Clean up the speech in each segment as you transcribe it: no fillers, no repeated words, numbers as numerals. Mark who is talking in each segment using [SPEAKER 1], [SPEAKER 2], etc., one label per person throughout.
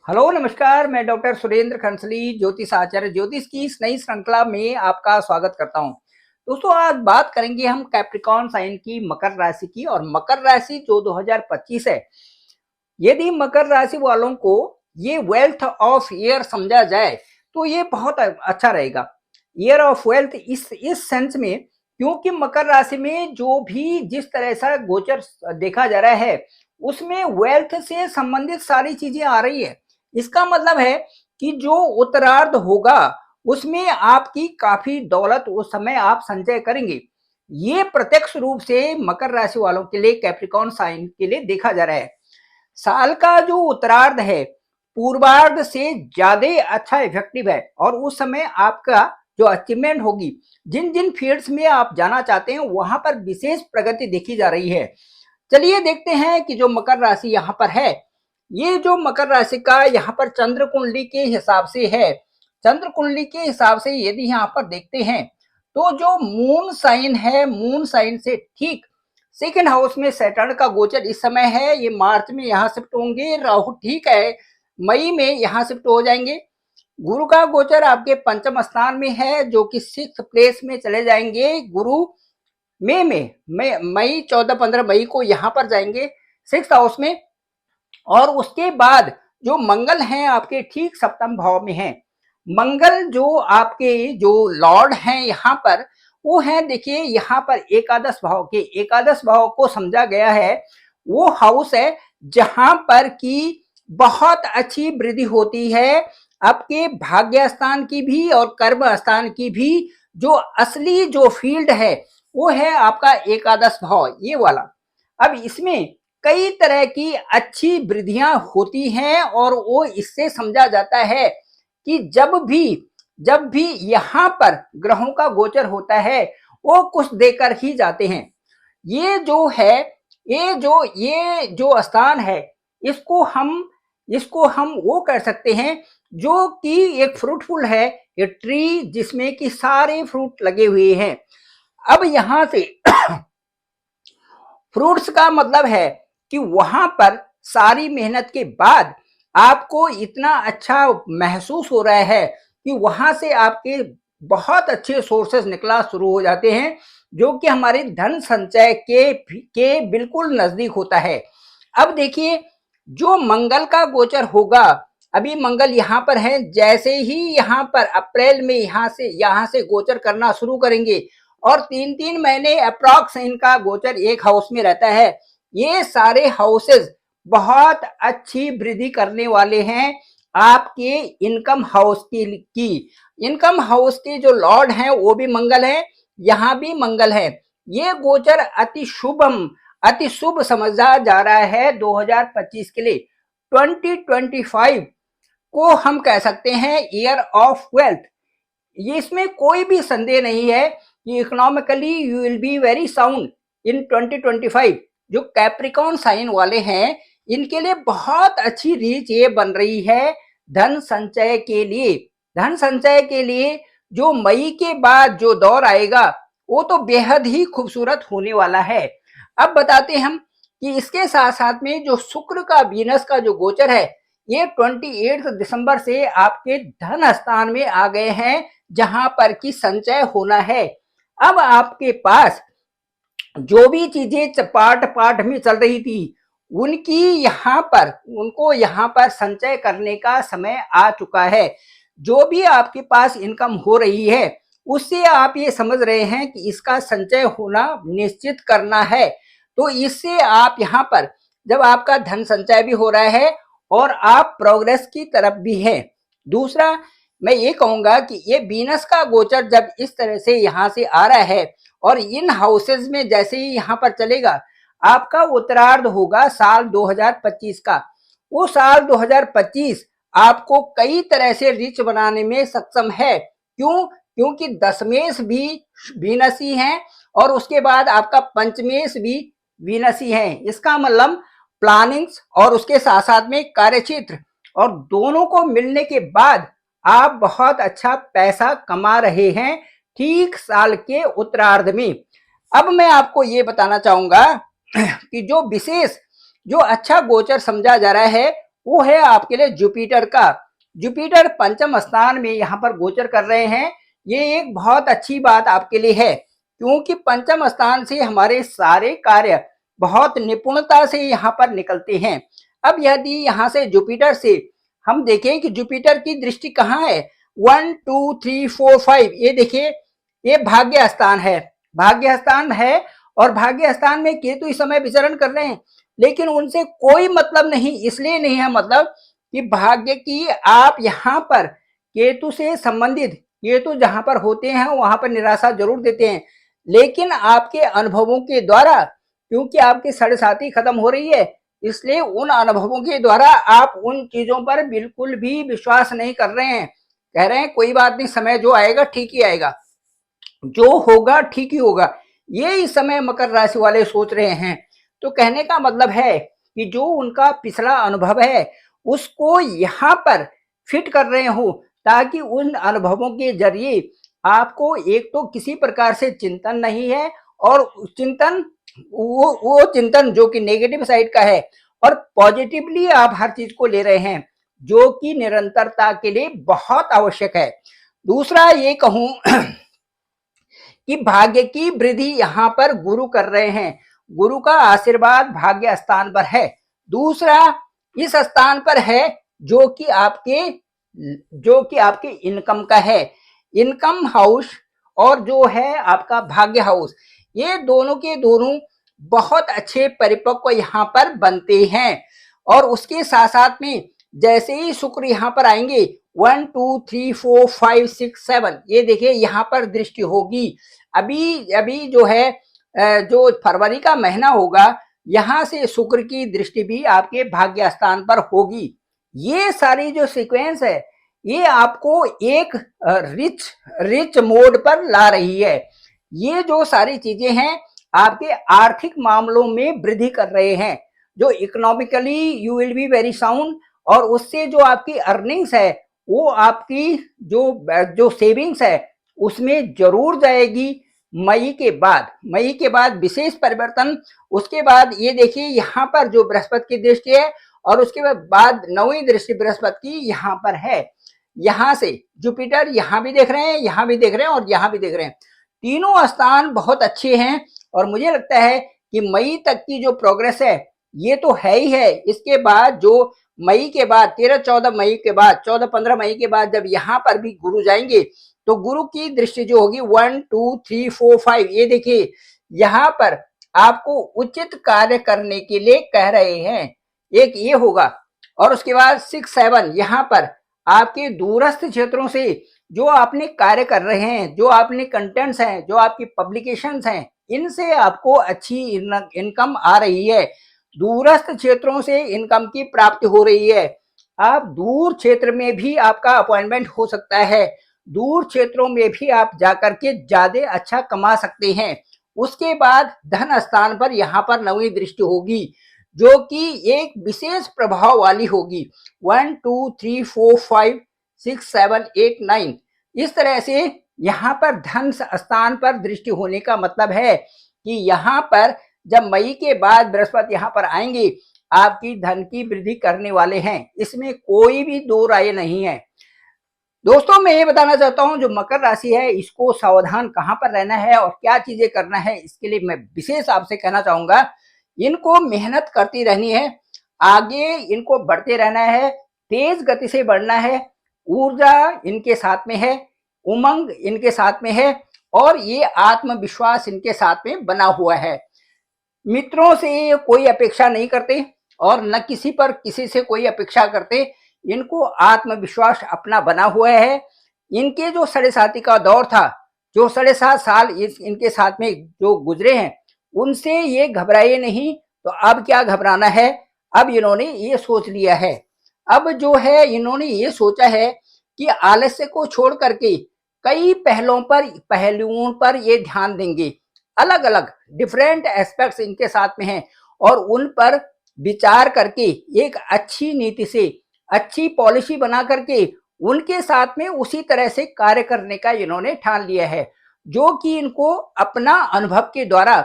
[SPEAKER 1] Hello नमस्कार। मैं doctor Surendra Khansali ज्योतिष आचार्य ज्योतिष की इस नई श्रृंखला में आपका स्वागत करता हूं। दोस्तों, आज बात करेंगे हम कैप्रिकॉर्न साइन की मकर राशि की। और मकर राशि जो 2025 है, यदि मकर राशि वालों को ये वेल्थ ऑफ ईयर समझा जाए तो ये बहुत अच्छा रहेगा। ईयर ऑफ वेल्थ इस सेंस में, क्योंकि मकर राशि में जो भी जिस तरह से गोचर देखा जा रहा है उसमें वेल्थ से संबंधित सारी चीजें आ रही है। इसका मतलब है कि जो उत्तरार्ध होगा उसमें आपकी काफी दौलत उस समय आप संचय करेंगे। ये प्रत्यक्ष रूप से मकर राशि वालों के लिए, कैप्रिकॉर्न साइन के लिए देखा जा रहा है। साल का जो उत्तरार्ध है पूर्वार्ध से ज्यादा अच्छा इफेक्टिव है, और उस समय आपका जो अचीवमेंट होगी, जिन जिन फील्ड्स में आप जाना चाहते हैं वहां पर विशेष प्रगति देखी जा रही है। चलिए देखते हैं कि जो मकर राशि यहाँ पर है, ये जो मकर राशि का यहाँ पर चंद्र कुंडली के हिसाब से है। चंद्र कुंडली के हिसाब से यदि यहाँ पर देखते हैं तो जो मून साइन है, मून साइन से ठीक सेकेंड हाउस में सैटर्न का गोचर इस समय है। ये मार्च में यहाँ शिफ्ट होंगे। राहु ठीक है, मई में यहाँ शिफ्ट हो जाएंगे। गुरु का गोचर आपके पंचम स्थान में है, जो कि 6th प्लेस में चले जाएंगे। गुरु मई 14-15 मई को यहाँ पर जाएंगे 6th हाउस में। और उसके बाद जो मंगल हैं आपके ठीक सप्तम भाव में हैं। मंगल जो आपके जो लॉर्ड हैं यहाँ पर, वो है, देखिए यहाँ पर एकादश भाव के, एकादश भाव को समझा गया है वो हाउस है जहां पर की बहुत अच्छी वृद्धि होती है आपके भाग्य स्थान की भी और कर्म स्थान की भी। जो असली जो फील्ड है वो है आपका एकादश भाव, ये वाला। अब इसमें कई तरह की अच्छी वृद्धियां होती हैं, और वो इससे समझा जाता है कि जब भी यहाँ पर ग्रहों का गोचर होता है वो कुछ देकर ही जाते हैं। ये जो है, ये जो स्थान है, इसको हम वो कर सकते हैं जो कि एक फ्रूटफुल है, ये ट्री जिसमें कि सारे फ्रूट लगे हुए हैं। अब यहां से फ्रूट्स का मतलब है कि वहां पर सारी मेहनत के बाद आपको इतना अच्छा महसूस हो रहा है कि वहां से आपके बहुत अच्छे सोर्सेस निकला शुरू हो जाते हैं, जो कि हमारे धन संचय के बिल्कुल नजदीक होता है। अब देखिए, जो मंगल का गोचर होगा, अभी मंगल यहाँ पर है, जैसे ही यहाँ पर अप्रैल में यहाँ से गोचर करना शुरू करेंगे और 3-3 महीने अप्रॉक्स इनका गोचर एक हाउस में रहता है। ये सारे हाउसेस बहुत अच्छी वृद्धि करने वाले हैं आपके इनकम हाउस की। इनकम हाउस के जो लॉर्ड हैं वो भी मंगल है, यहाँ भी मंगल है। ये गोचर अति शुभ समझा जा रहा है 2025 के लिए। 2025 को हम कह सकते हैं ईयर ऑफ वेल्थ। ये इसमें कोई भी संदेह नहीं है कि economically you will be very sound in 2025। जो कैप्रिकॉर्न साइन वाले हैं इनके लिए बहुत अच्छी रीच ये बन रही है धन संचय के लिए। धन संचय के लिए जो मई के बाद जो दौर आएगा वो तो बेहद ही खूबसूरत होने वाला है। अब बताते हम कि इसके साथ साथ में जो शुक्र का वीनस का जो गोचर है, ये 28 दिसंबर से आपके धन स्थान में आ गए हैं, जहां पर की संचय होना है। अब आपके पास जो भी चीजें पार्ट पार्ट में चल रही थी उनको यहाँ पर संचय करने का समय आ चुका है। जो भी आपके पास इनकम हो रही है उससे आप ये समझ रहे हैं कि इसका संचय होना निश्चित करना है। तो इससे आप यहाँ पर जब आपका धन संचय भी हो रहा है और आप प्रोग्रेस की तरफ भी हैं। दूसरा, मैं ये कहूंगा कि ये वीनस का गोचर जब इस तरह से यहाँ से आ रहा है और इन हाउसेज में जैसे ही यहाँ पर चलेगा, आपका उत्तरार्ध होगा साल 2025 का। वो साल 2025 आपको कई तरह से रिच बनाने में सक्षम है। क्यों? क्योंकि दशमेश भी वीनस ही है और उसके बाद आपका पंचमेश भी वीनस ही है। इसका मतलब प्लानिंग्स और उसके साथ साथ में कार्यक्षेत्र और दोनों को मिलने के बाद आप बहुत अच्छा पैसा कमा रहे हैं ठीक साल के उत्तरार्ध में। अब मैं आपको ये बताना चाहूंगा कि जो अच्छा गोचर समझा जा रहा है वो है आपके लिए जुपिटर का। जुपिटर पंचम स्थान में यहाँ पर गोचर कर रहे हैं। ये एक बहुत अच्छी बात आपके लिए है, क्योंकि पंचम स्थान से हमारे सारे कार्य बहुत निपुणता से यहाँ पर निकलते हैं। अब यदि यहाँ से जुपिटर से हम देखें कि जुपिटर की दृष्टि कहाँ है, 1 2 3 4 5, ये देखिए ये भाग्य स्थान है, भाग्य स्थान है। और भाग्य स्थान में केतु इस समय विचरण कर रहे हैं, लेकिन उनसे कोई मतलब नहीं, इसलिए नहीं है मतलब कि भाग्य की आप यहाँ पर केतु से संबंधित, केतु जहां पर होते हैं वहां पर निराशा जरूर देते हैं, लेकिन आपके अनुभवों के द्वारा, क्योंकि आपकी साढ़े साथी खत्म हो रही है, इसलिए उन अनुभवों के द्वारा आप उन चीजों पर बिल्कुल भी विश्वास नहीं कर रहे हैं। कह रहे हैं कोई बात नहीं, समय जो आएगा ठीक ही आएगा, जो होगा ठीक ही होगा, ये इस समय मकर राशि वाले सोच रहे हैं। तो कहने का मतलब है कि जो उनका पिछला अनुभव है उसको यहाँ पर फिट कर रहे हो, ताकि उन अनुभवों के जरिए आपको एक तो किसी प्रकार से चिंतन नहीं है, और चिंतन वो चिंतन जो कि नेगेटिव साइड का है, और पॉजिटिवली आप हर चीज को ले रहे हैं, जो कि निरंतरता के लिए बहुत आवश्यक है। दूसरा ये कहूं कि भाग्य की वृद्धि यहाँ पर गुरु कर रहे हैं, गुरु का आशीर्वाद भाग्य स्थान पर है। दूसरा इस स्थान पर है जो कि आपके इनकम का है, इनकम हाउस, और जो है आपका भाग्य हाउस, ये दोनों के दोनों बहुत अच्छे परिपक्व यहाँ पर बनते हैं। और उसके साथ साथ में जैसे ही शुक्र यहाँ पर आएंगे, 1 2 3 4 5 6 7, ये देखिए यहाँ पर दृष्टि होगी। अभी अभी जो है जो फरवरी का महीना होगा, यहाँ से शुक्र की दृष्टि भी आपके भाग्य स्थान पर होगी। ये सारी जो सीक्वेंस है ये आपको एक रिच मोड पर ला रही है। ये जो सारी चीजें हैं आपके आर्थिक मामलों में वृद्धि कर रहे हैं, जो economically you will be very sound, और उससे जो आपकी अर्निंग्स है वो आपकी जो सेविंग्स है उसमें जरूर जाएगी। मई के बाद विशेष परिवर्तन। उसके बाद ये देखिए यहाँ पर जो बृहस्पति की दृष्टि है, और उसके बाद नौवीं दृष्टि बृहस्पति की यहाँ पर है। यहाँ से जुपिटर यहाँ भी देख रहे हैं, यहाँ भी देख रहे हैं, और यहाँ भी देख रहे हैं। तीनों स्थान बहुत अच्छे हैं, और मुझे लगता है कि मई तक की जो प्रोग्रेस है ये तो है ही है। इसके बाद जो मई के बाद 13-14 मई के बाद 14-15 मई के बाद जब यहाँ पर भी गुरु जाएंगे, तो गुरु की दृष्टि जो होगी 1 2 3 4 5, ये देखिए यहाँ पर आपको उचित कार्य करने के लिए कह रहे हैं, एक ये होगा। और उसके बाद 6 7 यहाँ पर आपके दूरस्थ क्षेत्रों से जो आपने कार्य कर रहे हैं, जो आपने कंटेंट्स हैं, जो आपकी पब्लिकेशंस हैं, इनसे आपको अच्छी इनकम आ रही है। दूरस्थ क्षेत्रों से इनकम की प्राप्ति हो रही है। आप दूर क्षेत्र में भी आपका अपॉइंटमेंट हो सकता है, दूर क्षेत्रों में भी आप जाकर के ज्यादा अच्छा कमा सकते हैं। उसके बाद धन स्थान पर यहाँ पर नवी दृष्टि होगी, जो कि एक विशेष प्रभाव वाली होगी। 1 2 3 4 5 6 7 8 9, इस तरह से यहाँ पर धन स्थान पर दृष्टि होने का मतलब है कि यहाँ पर जब मई के बाद बृहस्पति यहाँ पर आएंगे, आपकी धन की वृद्धि करने वाले हैं, इसमें कोई भी दो राय नहीं है। दोस्तों मैं ये बताना चाहता हूँ जो मकर राशि है इसको सावधान कहाँ पर रहना है और क्या चीजें करना है, इसके लिए मैं विशेष आपसे कहना चाहूंगा, इनको मेहनत करती रहनी है, आगे इनको बढ़ते रहना है, तेज गति से बढ़ना है, ऊर्जा इनके साथ में है, उमंग इनके साथ में है, और ये आत्मविश्वास इनके साथ में बना हुआ है। मित्रों से कोई अपेक्षा नहीं करते और न किसी से कोई अपेक्षा करते। इनको आत्मविश्वास अपना बना हुआ है। इनके जो 7.5 का दौर था, जो 7.5 साल इनके साथ में जो गुजरे हैं, उनसे ये घबराए नहीं। तो अब क्या घबराना है, अब इन्होंने ये सोच लिया है, अब जो है इन्होंने ये सोचा है कि आलस्य को छोड़ करके कई पहलुओं पर ये ध्यान देंगे। अलग अलग डिफरेंट एस्पेक्ट्स इनके साथ में हैं, और उन पर विचार करके एक अच्छी नीति से अच्छी पॉलिसी बना करके उनके साथ में उसी तरह से कार्य करने का इन्होंने ठान लिया है, जो कि इनको अपना अनुभव के द्वारा,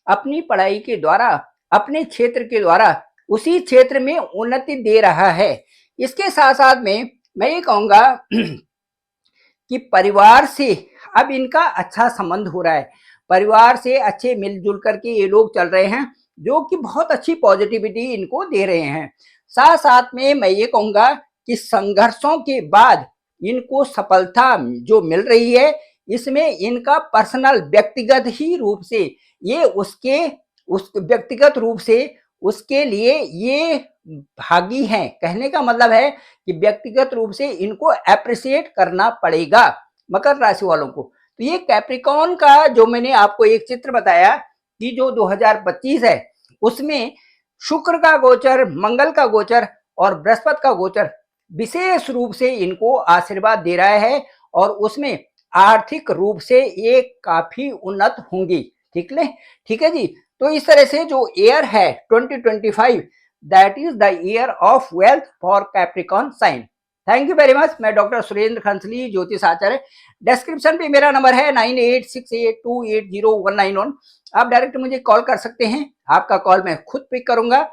[SPEAKER 1] अपनी पढ़ाई के द्वारा, अपने क्षेत्र के द्वारा उसी क्षेत्र में उन्नति दे रहा है। इसके साथ साथ में मैं ये कहूंगा कि परिवार से अब इनका अच्छा संबंध हो रहा है, परिवार से अच्छे मिलजुल करके ये लोग चल रहे हैं, जो कि बहुत अच्छी पॉजिटिविटी इनको दे रहे हैं। साथ साथ में मैं ये कहूंगा कि संघर्षों के बाद इनको सफलता जो मिल रही है, इसमें इनका पर्सनल व्यक्तिगत ही रूप से ये उस व्यक्तिगत रूप से उसके लिए ये भागी हैं। कहने का मतलब है कि व्यक्तिगत रूप से इनको अप्रिशिएट करना पड़ेगा मकर राशि वालों को। तो ये कैप्रिकॉर्न का जो मैंने आपको एक चित्र बताया कि जो 2025 है उसमें शुक्र का गोचर, मंगल का गोचर और बृहस्पति का गोचर विशेष रूप से इनको आशीर्वाद दे रहा है और उसमें आर्थिक रूप से ये काफी उन्नत होंगी। ठीक है जी। तो इस तरह से जो ईयर है 2025, that is the year of wealth for Capricorn sign. Thank you very much. मैं डॉक्टर सुरेंद्र खंसली, ज्योतिष आचार्य। डिस्क्रिप्शन पे मेरा नंबर है 9868280191। आप डायरेक्ट मुझे कॉल कर सकते हैं, आपका कॉल मैं खुद पिक करूंगा।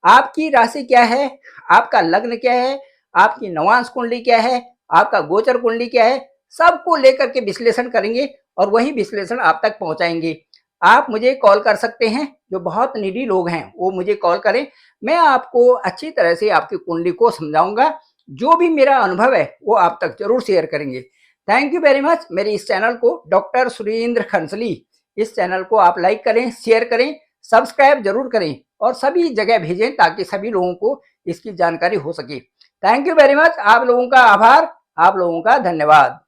[SPEAKER 1] आपकी राशि क्या है, आपका लग्न क्या है, आपकी नवांश कुंडली क्या है, आपका गोचर कुंडली क्या है, सबको लेकर के विश्लेषण करेंगे और वही विश्लेषण आप तक पहुंचाएंगे। आप मुझे कॉल कर सकते हैं, जो बहुत निडी लोग हैं वो मुझे कॉल करें, मैं आपको अच्छी तरह से आपकी कुंडली को समझाऊंगा। जो भी मेरा अनुभव है वो आप तक जरूर शेयर करेंगे। Thank you very much. मेरे इस चैनल को डॉक्टर सुरेंद्र खंसली, इस चैनल को आप लाइक करें, शेयर करें, सब्सक्राइब जरूर करें और सभी जगह भेजें ताकि सभी लोगों को इसकी जानकारी हो सके। Thank you very much. आप लोगों का आभार, आप लोगों का धन्यवाद।